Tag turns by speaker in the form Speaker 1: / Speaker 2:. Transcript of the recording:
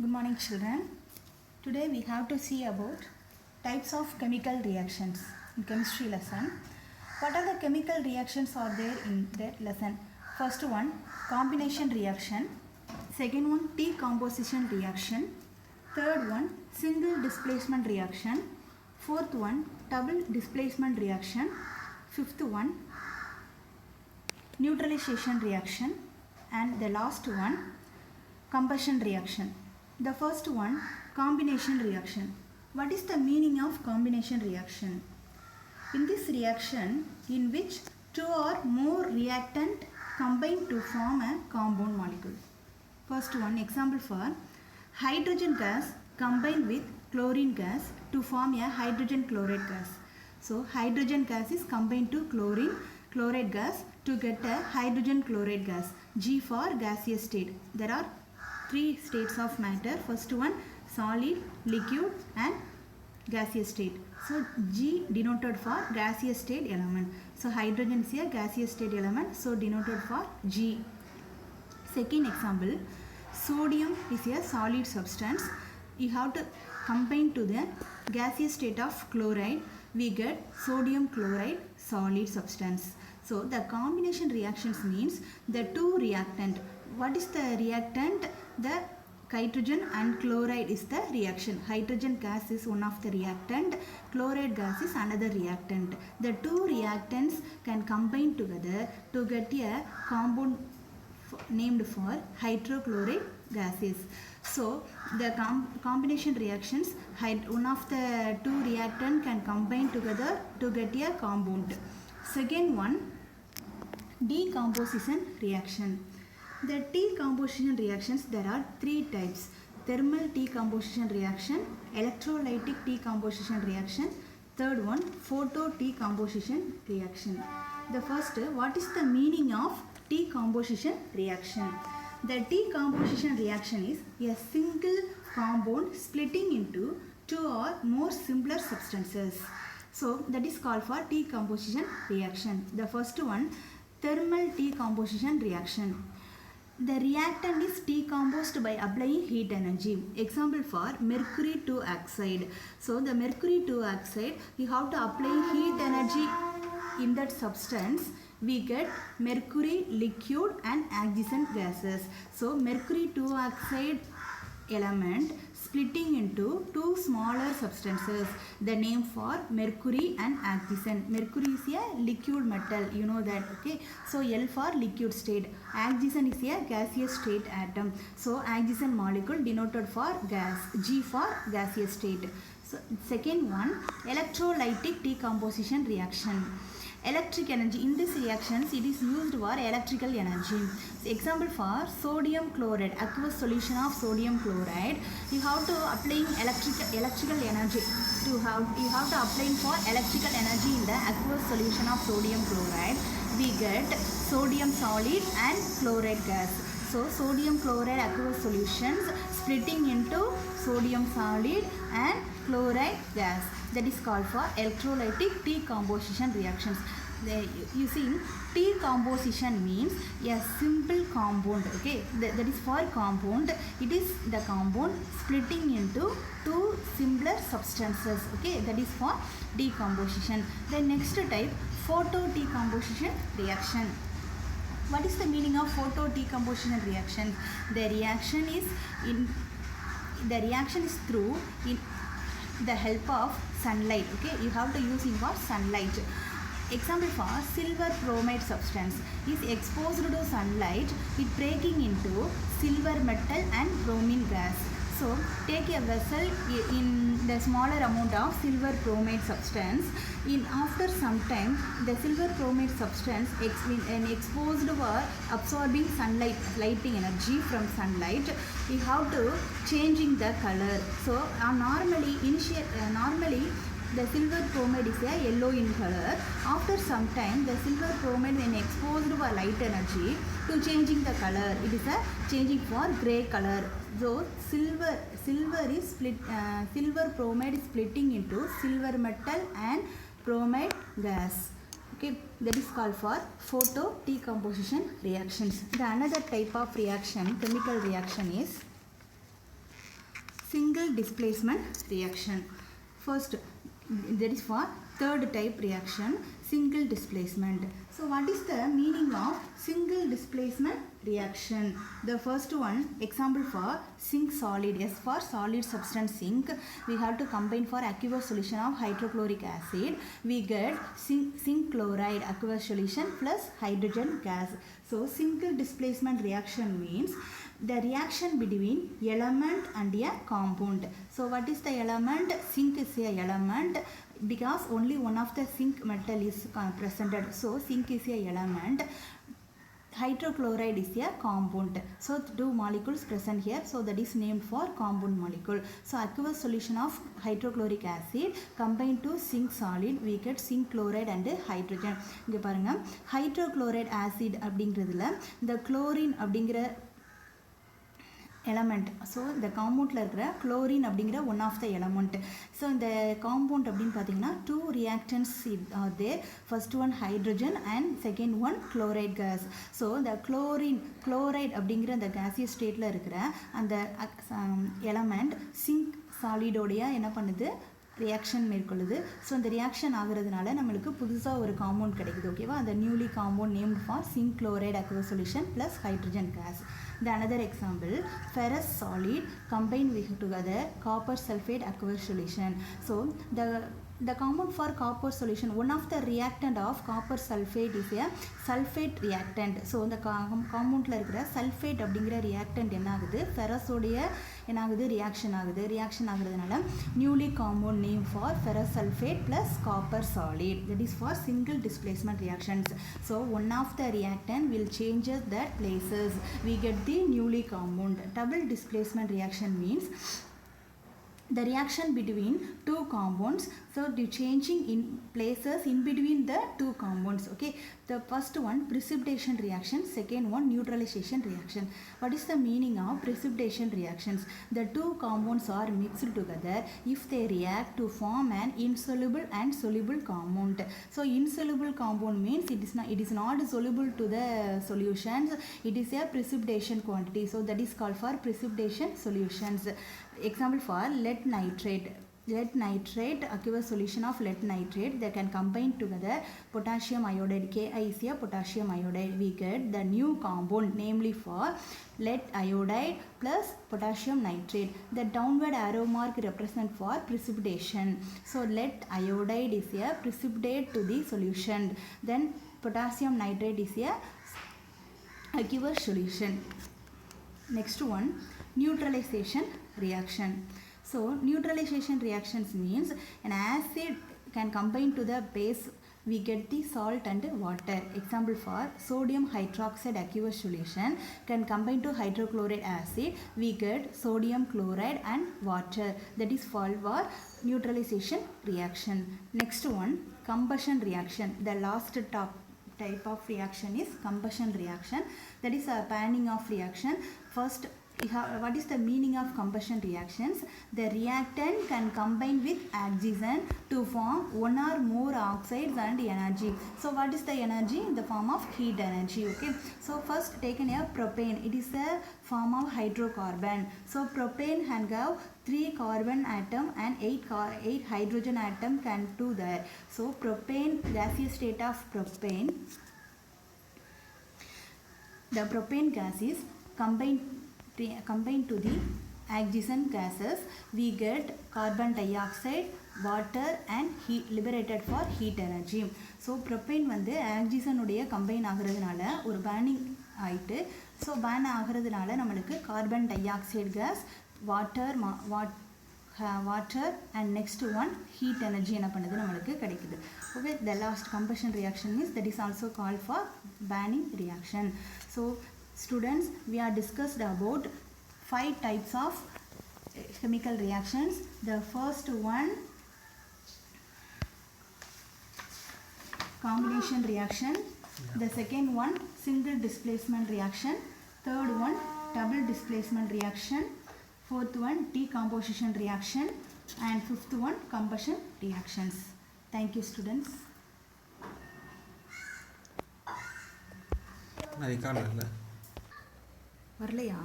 Speaker 1: Good morning, children. Today we have to see about types of chemical reactions in chemistry lesson. What are the chemical reactions are there in the lesson? First one, combination reaction. Second one, decomposition reaction. Third one, single displacement reaction. Fourth one, double displacement reaction. Fifth one, neutralization reaction. And the last one, combustion reaction. The first one, combination reaction. What is the meaning of combination reaction? In this reaction, in which two or more reactant combine to form a compound molecule. First one, example for hydrogen gas combined with chlorine gas to form a hydrogen chloride gas. So hydrogen gas is combined to chloride gas to get a hydrogen chloride gas. G for gaseous state. There are three states of matter. First one, solid, liquid and gaseous state. So G denoted for gaseous state element. So hydrogen is a gaseous state element, so denoted for G. Second example, sodium is a solid substance. You have to combine to the gaseous state of chloride. We get sodium chloride solid substance. So the combination reactions means the two reactant. What is the reactant? The hydrogen and chloride is the reaction. Hydrogen gas is one of the reactant. Chloride gas is another reactant. The two reactants can combine together to get a compound named for hydrochloric gases. So the combination reactions, one of the two reactant can combine together to get a compound. Second one, decomposition reaction. The decomposition reactions, there are three types: thermal decomposition reaction, electrolytic decomposition reaction, third one, photo decomposition reaction. The first, what is the meaning of decomposition reaction? The decomposition reaction is a single compound splitting into two or more simpler substances. So that is called for decomposition reaction. The first one, thermal decomposition reaction. The reactant is decomposed by applying heat energy. Example for mercury 2 oxide. So the mercury 2 oxide, you have to apply heat energy in that substance. We get mercury liquid and oxygen gases. So mercury 2 oxide element splitting into two smaller substances. The name for mercury and oxygen. Mercury is a liquid metal, you know that, okay? So L for liquid state. Oxygen is a gaseous state atom. So oxygen molecule denoted for gas. G for gaseous state. So second one, electrolytic decomposition reaction. Electric energy. In this reactions, it is used for electrical energy. So example for sodium chloride, aqueous solution of sodium chloride. You have to applying electrical energy. You have to applying for electrical energy in the aqueous solution of sodium chloride. We get sodium solid and chloride gas. So sodium chloride aqueous solutions splitting into sodium solid and chloride gas. That is called for electrolytic decomposition reactions. You see, decomposition means a simple compound. Okay, that is for compound. It is the compound splitting into two simpler substances. Okay, that is for decomposition. The next type, photo decomposition reaction. What is the meaning of photo decomposition reaction? The reaction is through the help of sunlight. Okay, you have to use it for sunlight. Example for silver bromide substance is exposed to sunlight, it breaking into silver metal and bromine gas. So take a vessel in the smaller amount of silver bromide substance. After some time, the silver bromide substance when exposed or absorbing sunlight, lighting energy from sunlight, we have to changing the color. So normally the silver bromide is a yellow in color. After some time, the silver bromide when exposed to light energy to changing the color, it is a changing for gray color. So silver is split. Silver bromide is splitting into silver metal and bromide gas. Okay, that is called for photo decomposition reactions. The another type of reaction, chemical reaction, is single displacement reaction. First, that is for third type reaction, single displacement. So what is the meaning of single displacement reaction? The first one, example for zinc solid. S for solid substance zinc. We have to combine for aqueous solution of hydrochloric acid. We get zinc chloride aqueous solution plus hydrogen gas. So single displacement reaction means the reaction between element and a compound. So what is the element? Zinc is a element because only one of the zinc metal is presented. So zinc is a element. Hydrochloride is a compound. So two molecules present here. So that is named for compound molecule. So aqueous solution of hydrochloric acid combined to zinc solid, we get zinc chloride and hydrogen. இங்க பாருங்க hydrochloride acid அப்படிங்கிறதுல the chlorine அப்படிங்கிற element. So the compound la irukra chlorine அப்படிங்கிற one of the element. So இந்த compound அப்படினு பாத்தீங்கன்னா two reactants are there. First one hydrogen and second one chloride gas. So the chloride அப்படிங்கிற அந்த gaseous stateல இருக்கிற அந்த element zinc solid ஓடைய என்ன பண்ணுது reaction மேற்கொள்ளுது. ஸோ இந்த ரியாக்ஷன் ஆகிறதுனால நம்மளுக்கு புதுசாக ஒரு காம்பவுண்ட் கிடைக்குது. ஓகேவா, அந்த newly compound named for zinc chloride aqueous solution plus hydrogen gas. The another example, ferrous solid combined with together copper sulfate aqueous solution. So the compound for copper solution, one of the reactant of copper sulfate is a sulfate reactant. So the compoundல இருக்கிற sulfate அப்படிங்கிற reactant என்ன ஆகுது, ferrous உடைய என்ன ஆகுது reaction ஆகுறதுனால newly compound name for ferrous sulfate plus copper solid. That is for single displacement reactions. So one of the reactant will change their places. We get the newly compound. Double displacement reaction means the reaction between two compounds, so the changing in places in between the two compounds. Okay, the first one precipitation reaction, second one neutralization reaction. What is the meaning of precipitation reactions? The two compounds are mixed together if they react to form an insoluble and soluble compound. So insoluble compound means it is not soluble to the solutions, it is a precipitation quantity. So that is called for precipitation solutions. Example for lead nitrate aqueous solution of lead nitrate, they can combine together potassium iodide. Ki is a potassium iodide. We get the new compound namely for lead iodide plus potassium nitrate. The downward arrow mark represent for precipitation. So lead iodide is a precipitate to the solution, then potassium nitrate is a aqueous solution. Next one, neutralization reaction. So neutralization reactions means an acid can combine to the base, we get the salt and water. Example for sodium hydroxide aqueous solution can combine to hydrochloric acid, we get sodium chloride and water. That is called for neutralization reaction. Next one, combustion reaction. The last type of reaction is combustion reaction. That is a panning of reaction. First, what is the meaning of combustion reactions? The reactant can combine with oxygen to form one or more oxides and energy. So what is the energy? In the form of heat energy. Okay, so first taken a propane, it is a form of hydrocarbon. So propane can have 3 carbon atom and 8 hydrogen atom can do there. So propane, gaseous state of propane, the propane gas is combined to the oxygen gases, we get carbon dioxide, water and heat liberated for heat energy. So propane வந்து oxygen உடைய combine ஆகிறதுனால ஒரு burning ஆயிட்டு, so burn ஆகிறதுனால நம்மளுக்கு carbon dioxide gas, water and next one heat energy என்ன பண்ணுது நம்மளுக்கு கிடைக்குது. Okay, the last combustion reaction is that is also called for burning reaction. So students, we are discussed about 5 types of chemical reactions. The first one, combination reaction. The second one, single displacement reaction. Third one, double displacement reaction. Fourth one, decomposition reaction. And fifth one, combustion reactions. Thank you students.
Speaker 2: நான் record வரல
Speaker 1: வரலையா?